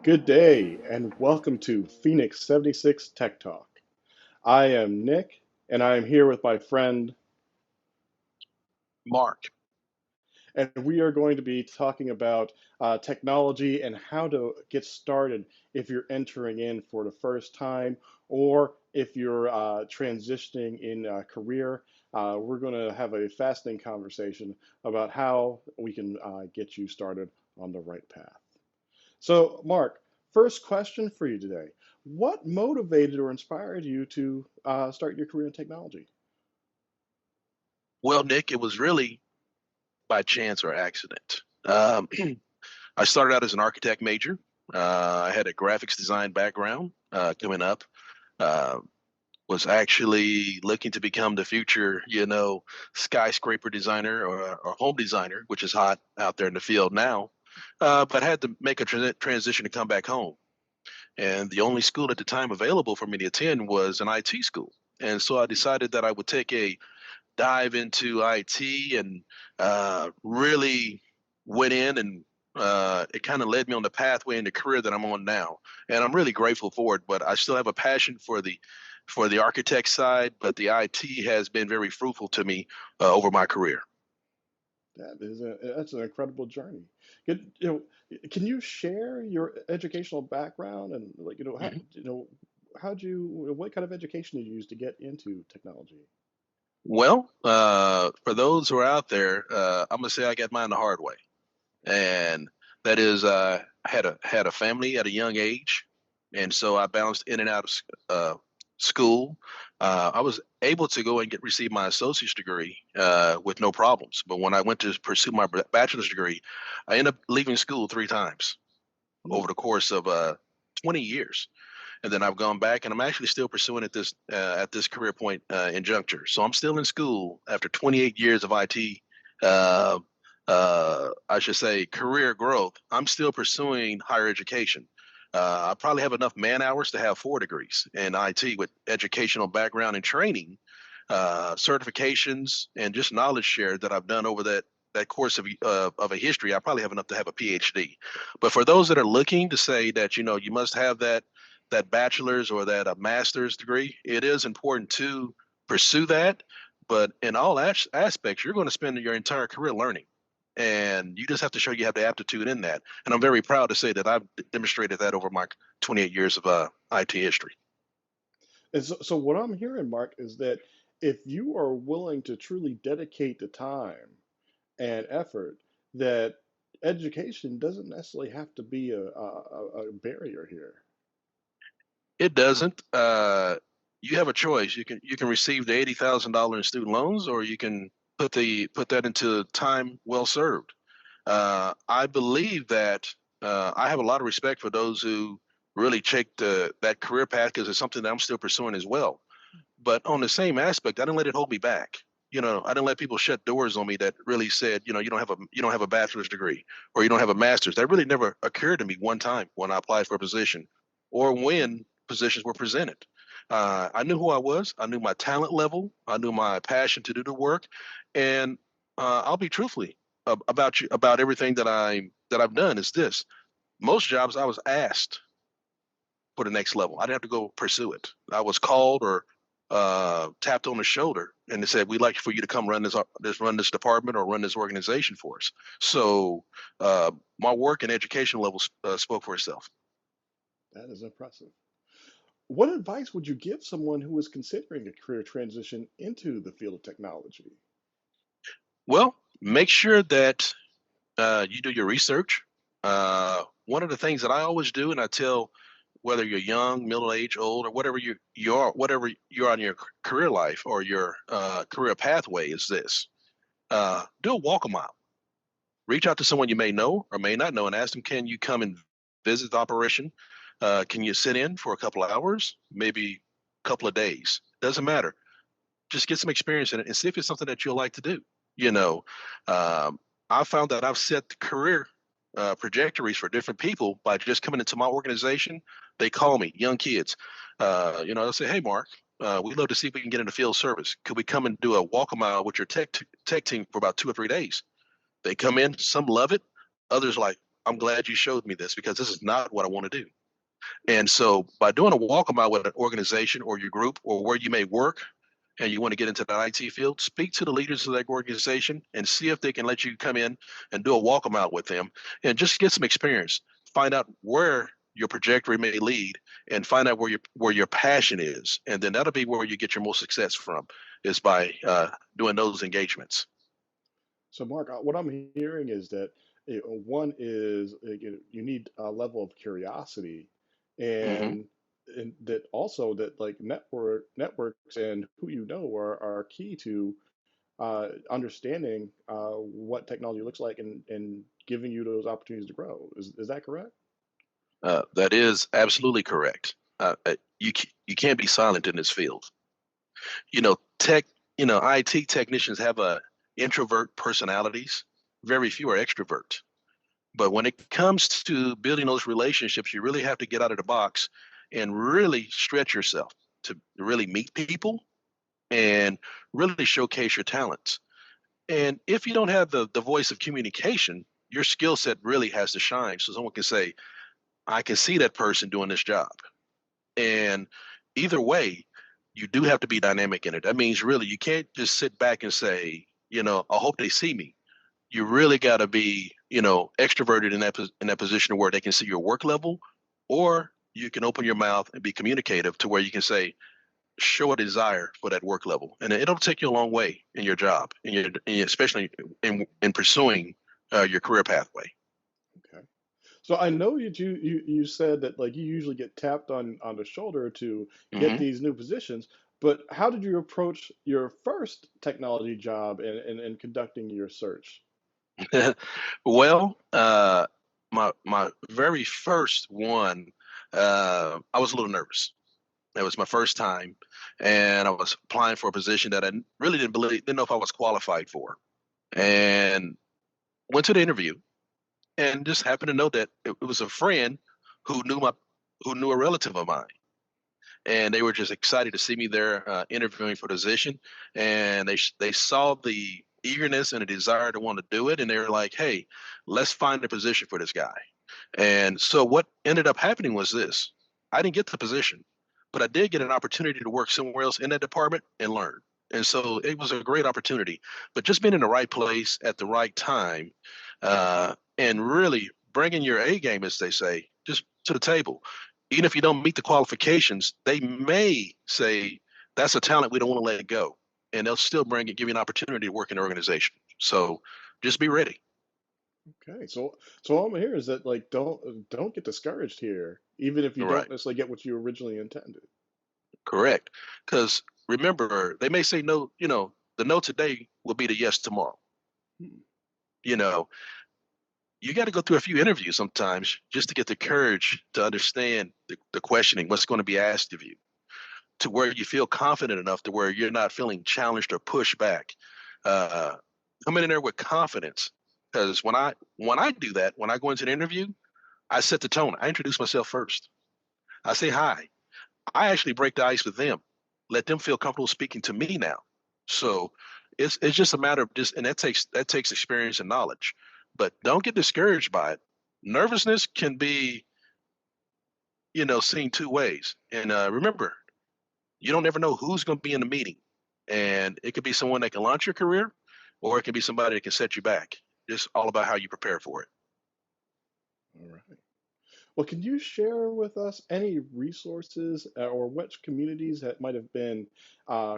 Good day and welcome to Phoenix 76 Tech Talk. I am Nick and I am here with my friend, Mark. and we are going to be talking about technology and how to get started if you're entering in for the first time or if you're transitioning in a career. We're going to have a fascinating conversation about how we can get you started on the right path. So, Mark, first question for you today. What motivated or inspired you to start your career in technology? Well, Nick, it was really by chance or accident. I started out as an architect major. I had a graphics design background coming up. Uh, was actually looking to become the future, skyscraper designer or home designer, which is hot out there in the field now. But had to make a transition to come back home. And the only school at the time available for me to attend was an IT school. And so I decided that I would take a dive into IT and really went in and it kind of led me on the pathway in the career that I'm on now. And I'm really grateful for it, but I still have a passion for the architect side, but the IT has been very fruitful to me over my career. That's an incredible journey. Can you share your educational background and Mhm. how'd you what kind of education did you use to get into technology? Well, for those who are out there, I'm gonna say I got mine the hard way, and that is I had a family at a young age, and so I bounced in and out of school. I was able to go and get receive my associate's degree with no problems. But when I went to pursue my bachelor's degree, I ended up leaving school three times Hmm. over the course of 20 years. And then I've gone back, and I'm actually still pursuing at this career point in juncture. So I'm still in school after 28 years of IT. Uh, I should say career growth. I'm still pursuing higher education. I probably have enough man hours to have four degrees in IT with educational background and training, certifications, and just knowledge share that I've done over that course of a history. I probably have enough to have a PhD. But for those that are looking to say that you must have that bachelor's or that a master's degree, it is important to pursue that. But in all aspects, you're going to spend your entire career learning. And you just have to show you have the aptitude in that. And I'm very proud to say that I've demonstrated that over my 28 years of IT history. So what I'm hearing, Mark, is that if you are willing to truly dedicate the time and effort, that education doesn't necessarily have to be a barrier here. It doesn't. You have a choice. You can receive the $80,000 in student loans, or you can put that into time well served. I believe that I have a lot of respect for those who really take that career path because it's something that I'm still pursuing as well. But on the same aspect, I didn't let it hold me back. I didn't let people shut doors on me that really said, you don't have a bachelor's degree or you don't have a master's. That really never occurred to me one time when I applied for a position or when positions were presented. I knew who I was. I knew my talent level. I knew my passion to do the work, and I'll be truthfully about everything that I've done. Is this most jobs I was asked for the next level. I didn't have to go pursue it. I was called or tapped on the shoulder, and they said, "We'd like for you to come run this department or run this organization for us." So my work and education levels spoke for itself. That is impressive. What advice would you give someone who is considering a career transition into the field of technology? Well, make sure that you do your research. One of the things that I always do, and I tell whether you're young, middle age, old, or whatever you're on your career life or your career pathway, is this: do a walk a mile. Reach out to someone you may know or may not know and ask them, can you come and visit the operation? Can you sit in for a couple of hours, maybe a couple of days? Doesn't matter. Just get some experience in it and see if it's something that you'll like to do. You know, um, I found that I've set the career trajectories for different people by just coming into my organization. They call me, young kids. They'll say, "Hey, Mark, we'd love to see if we can get into field service. Could we come and do a walk a mile with your tech team for about 2 or 3 days?" They come in, some love it, others like, I'm glad you showed me this because this is not what I want to do. And so by doing a walkabout with an organization or your group or where you may work and you want to get into the IT field, speak to the leaders of that organization and see if they can let you come in and do a walkabout with them and just get some experience. Find out where your trajectory may lead and find out where your passion is. And then that'll be where you get your most success from is by doing those engagements. So, Mark, what I'm hearing is that one is you need a level of curiosity, Mm-hmm. and that also that like networks and who you know are key to understanding what technology looks like and giving you those opportunities to grow. Is that correct? That is absolutely correct. You can't be silent in this field. Tech, IT technicians have a introvert personalities. Very few are extrovert. But when it comes to building those relationships, you really have to get out of the box and really stretch yourself to really meet people and really showcase your talents. And if you don't have the voice of communication, your skill set really has to shine. So someone can say, I can see that person doing this job. And either way, you do have to be dynamic in it. That means really you can't just sit back and say, I hope they see me. You really got to be, extroverted in that position where they can see your work level, or you can open your mouth and be communicative to where you can say, show a desire for that work level, and it'll take you a long way in your job, especially in pursuing your career pathway. Okay. So I know you said that like you usually get tapped on the shoulder to get Hmm. these new positions, but how did you approach your first technology job and conducting your search? Well, my very first one, I was a little nervous. It was my first time, and I was applying for a position that I really didn't know if I was qualified for, and went to the interview, and just happened to know that it was a friend who knew my who knew a relative of mine, and they were just excited to see me there interviewing for the position, and they saw the eagerness and a desire to want to do it, and they were like, "Hey, let's find a position for this guy." And so what ended up happening was this: I didn't get the position, but I did get an opportunity to work somewhere else in that department and learn. And so it was a great opportunity. But just being in the right place at the right time, and really bringing your A game, as they say, just to the table. Even if you don't meet the qualifications, they may say that's a talent we don't want to let go, and they'll still give you an opportunity to work in the organization. So just be ready. Okay, so all I'm hearing is that like don't get discouraged here, even if you All don't right. necessarily get what you originally intended. Correct. Because remember, they may say no, the no today will be the yes tomorrow. Hmm. You know, you got to go through a few interviews sometimes just to get the courage to understand the questioning, what's going to be asked of you, to where you feel confident enough to where you're not feeling challenged or pushed back. Uh, Coming in there with confidence. Because when I do that, when I go into an interview, I set the tone. I introduce myself first. I say hi. I actually break the ice with them, let them feel comfortable speaking to me now. So it's just a matter of just, and that takes experience and knowledge. But don't get discouraged by it. Nervousness can be, seen two ways. And remember, you don't ever know who's going to be in the meeting, and it could be someone that can launch your career, or it can be somebody that can set you back. Just all about how you prepare for it. All right. Well, can you share with us any resources or which communities that might have been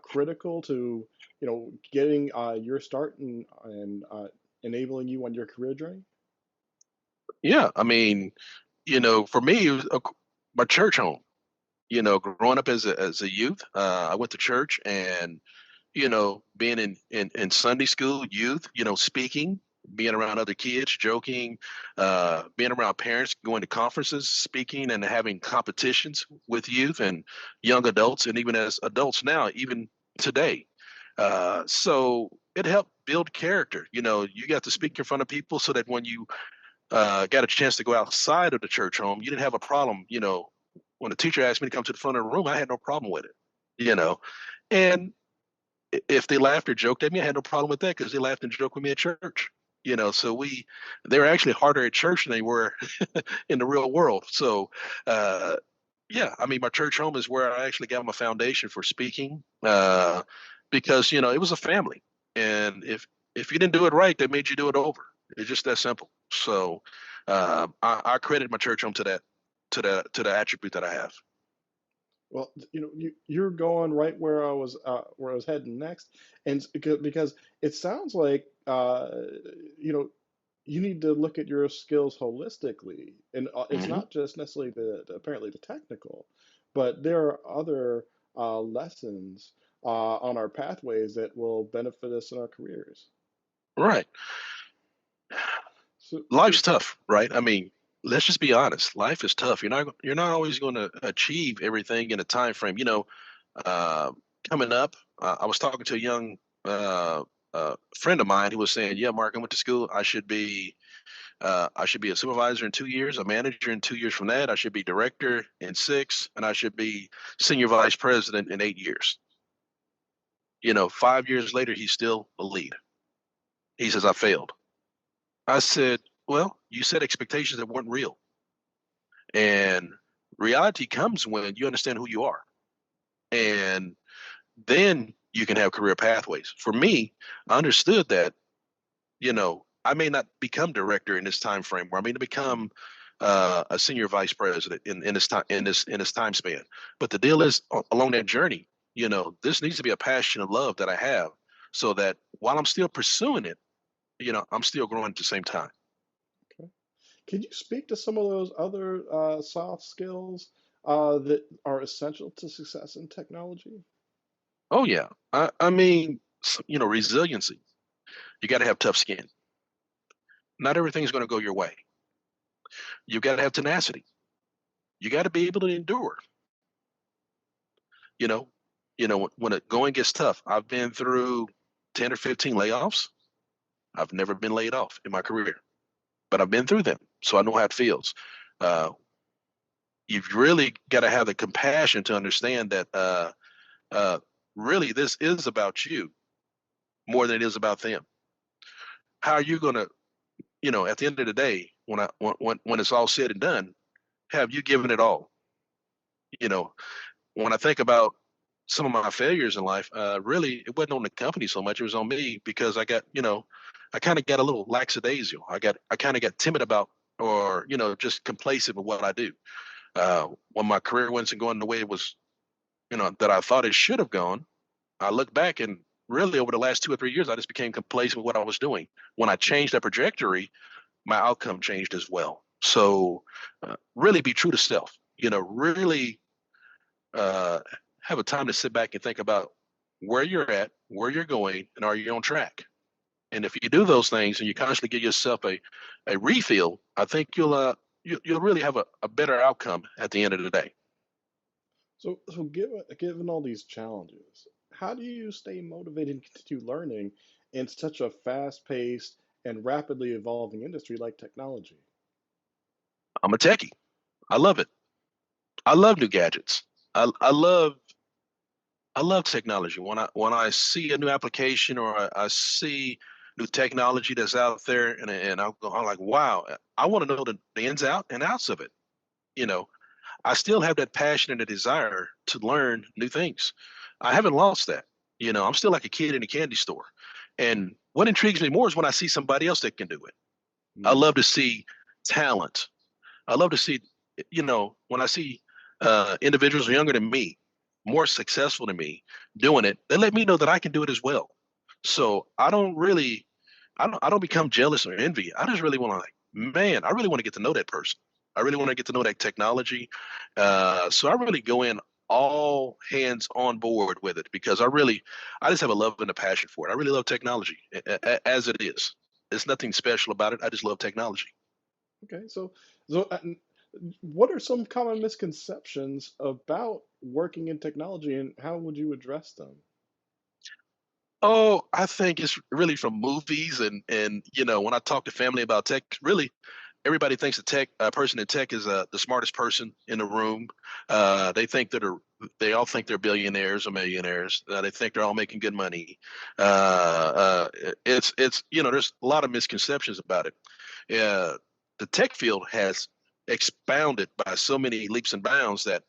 critical to, getting your start and enabling you on your career journey? Yeah, I mean, for me, it was my church home. Growing up as a youth, I went to church and being in Sunday school, youth, speaking, being around other kids, joking, being around parents, going to conferences, speaking, and having competitions with youth and young adults, and even as adults now, even today. So it helped build character. You got to speak in front of people so that when you got a chance to go outside of the church home, you didn't have a problem. When a teacher asked me to come to the front of the room, I had no problem with it. You know, and if they laughed or joked at me, I had no problem with that because they laughed and joked with me at church. So they were actually harder at church than they were in the real world. So, uh, yeah, I mean, my church home is where I actually got my foundation for speaking, because it was a family, and if you didn't do it right, they made you do it over. It's just that simple. So, I credit my church home to the attribute that I have. Well, you're going right where I was heading next, and because it sounds like you know you need to look at your skills holistically, and it's Hmm. not just necessarily apparently the technical, but there are other lessons on our pathways that will benefit us in our careers. Right. So Life's tough, right? I mean, let's just be honest. Life is tough. You're not always going to achieve everything in a time frame. Uh, Coming up, I was talking to a young uh, friend of mine who was saying, "Yeah, Mark, I went to school. I should be a supervisor in 2 years, a manager in 2 years from that. I should be director in six, and I should be senior vice president in 8 years." 5 years later, he's still a lead. He says, "I failed." I said, "Well, you set expectations that weren't real, and reality comes when you understand who you are, and then you can have career pathways." For me, I understood that I may not become director in this time frame, or I may not become a senior vice president in this time in this time span. But the deal is, along that journey, this needs to be a passion and love that I have, so that while I'm still pursuing it, I'm still growing at the same time. okay. Can you speak to some of those other soft skills that are essential to success in technology? Oh yeah, I mean, resiliency. You got to have tough skin. Not everything's going to go your way. You got to have tenacity. You got to be able to endure. You know, when it going gets tough. I've been through 10 or 15 layoffs. I've never been laid off in my career, but I've been through them, so I know how it feels. Uh, you've really got to have the compassion to understand that uh, really this is about you more than it is about them. How are you going to, at the end of the day, when it's all said and done, have you given it all? You know, when I think about some of my failures in life, really, it wasn't on the company so much. It was on me, because I kind of got a little lackadaisical. I kind of got timid about, or, just complacent with what I do. When my career wasn't going the way it was, that I thought it should have gone, I look back, and really over the last 2 or 3 years, I just became complacent with what I was doing. When I changed that trajectory, my outcome changed as well. So, really be true to self. Really uh, have a time to sit back and think about where you're at, where you're going, and are you on track? And if you do those things and you constantly give yourself a refill, I think you'll really have a better outcome at the end of the day. So given all these challenges, how do you stay motivated and continue learning in such a fast-paced and rapidly evolving industry like technology? I'm a techie. I love it. I love new gadgets. I love technology. When I see a new application, or I see new technology that's out there, and I'm like, wow, I want to know the ins out and outs of it. You know, I still have that passion and a desire to learn new things. I haven't lost that. I'm still like a kid in a candy store. And what intrigues me more is when I see somebody else that can do it. I Hmm. love to see talent. I love to see, when I see individuals younger than me, more successful than me, doing it, they let me know that I can do it as well. So I don't become jealous or envy. I just really want to, like, man, I really want to get to know that person. I really want to get to know that technology. So I really go in all hands on board with it, because I just have a love and a passion for it. I really love technology as it is. There's nothing special about it. I just love technology. Okay, so what are some common misconceptions about working in technology, and how would you address them? Oh, I think it's really from movies, and when I talk to family about tech, really everybody thinks a person in tech is the smartest person in the room. They think they're They all think they're billionaires or millionaires. They think they're all making good money. It's there's a lot of misconceptions about it. The tech field has expounded by so many leaps and bounds that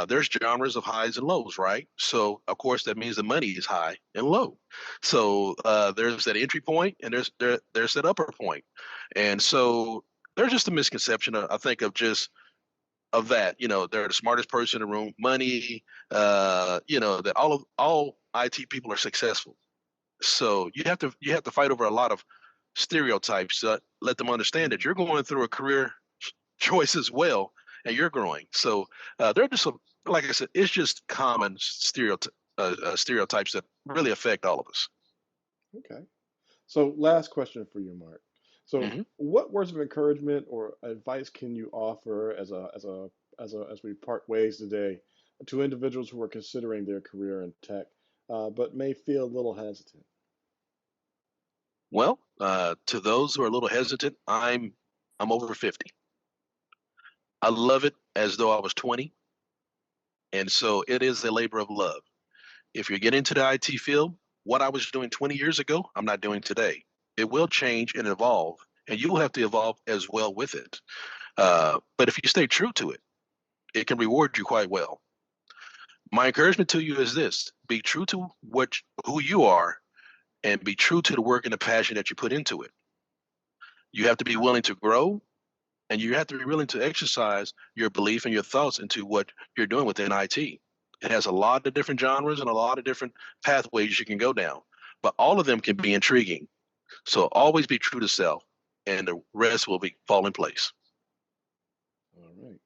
there's genres of highs and lows, right? So of course that means the money is high and low. So there's that entry point and there's that upper point, and so there's just a misconception, I think, of that. They're the smartest person in the room, money, that all IT people are successful. So you have to fight over a lot of stereotypes to let them understand that you're going through a career choice as well, and you're growing. So they're just like I said, it's just common stereotypes that really affect all of us. Okay. So, last question for you, Mark. So, Hmm. what words of encouragement or advice can you offer as we part ways today to individuals who are considering their career in tech, but may feel a little hesitant? Well, to those who are a little hesitant, I'm over 50. I love it as though I was 20, and so it is a labor of love. If you're getting into the IT field, what I was doing 20 years ago, I'm not doing today. It will change and evolve, and you will have to evolve as well with it. But if you stay true to it, it can reward you quite well. My encouragement to you is this: be true to who you are, and be true to the work and the passion that you put into it. You have to be willing to grow, and you have to be willing to exercise your belief and your thoughts into what you're doing within IT. It has a lot of different genres and a lot of different pathways you can go down, but all of them can be intriguing. So always be true to self, and the rest will be fall in place. All right.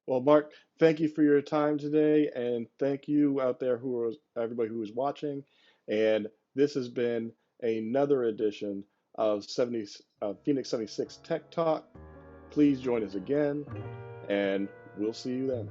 Well, Mark, thank you for your time today, and thank you out there everybody who is watching. And this has been another edition of Phoenix 76 Tech Talk. Please join us again, and we'll see you then.